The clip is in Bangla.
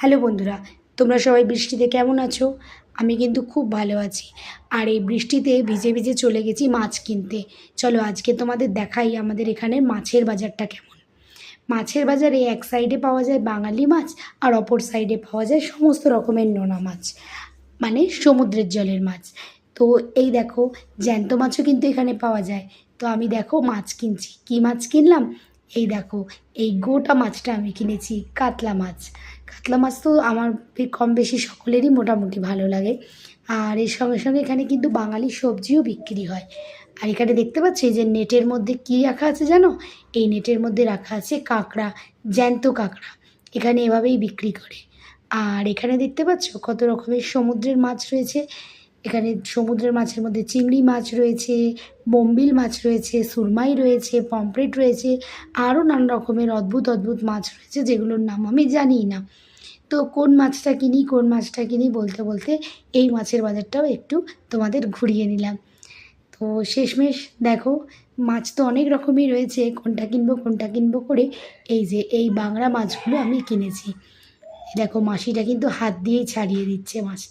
হ্যালো বন্ধুরা, তোমরা সবাই বৃষ্টিতে কেমন আছো? আমি কিন্তু খুব ভালো আছি। আর এই বৃষ্টিতে ভিজে ভিজে চলে গেছি মাছ কিনতে। চলো আজকে তোমাদের দেখাই আমাদের এখানের মাছের বাজারটা কেমন। মাছের বাজারে এক সাইডে পাওয়া যায় বাঙালি মাছ, আর অপর সাইডে পাওয়া যায় সমস্ত রকমের নোনা মাছ, মানে সমুদ্রের জলের মাছ। তো এই দেখো, জ্যান্ত মাছও কিন্তু এখানে পাওয়া যায়। তো আমি দেখো মাছ কিনছি। কী মাছ কিনলাম? এই দেখো, এই গোটা মাছটা আমি কিনেছি, কাতলা মাছ। কাতলা মাছ তো আমার কম বেশি সকলেরই মোটামুটি ভালো লাগে। আর এর সঙ্গে সঙ্গে এখানে কিন্তু বাঙালি সবজিও বিক্রি হয়। আর এখানে দেখতে পাচ্ছি এই যে নেটের মধ্যে কী রাখা আছে জানো? এই নেটের মধ্যে রাখা আছে কাঁকড়া, জ্যান্ত কাঁকড়া। এখানে এভাবেই বিক্রি করে। আর এখানে দেখতে পাচ্ছ কত রকমের সমুদ্রের মাছ রয়েছে। এখানে সমুদ্রের মাছের মধ্যে চিংড়ি মাছ রয়েছে, বোম্বিল মাছ রয়েছে, সুরমাই রয়েছে, পমফ্রেট রয়েছে, আরও নানা রকমের অদ্ভুত অদ্ভুত মাছ রয়েছে যেগুলোর নাম আমি জানিই না। তো কোন মাছটা কিনি কোন মাছটা কিনি বলতে বলতে এই মাছের বাজারটাও একটু তোমাদের ঘুরিয়ে নিলাম। তো শেষমেশ দেখো, মাছ তো অনেক রকমই রয়েছে, কোনটা কিনবো করে এই যে এই বাংলা মাছগুলো আমি কিনেছি। দেখো মাসিটা কিন্তু হাত দিয়েই ছাড়িয়ে দিচ্ছে মাছ।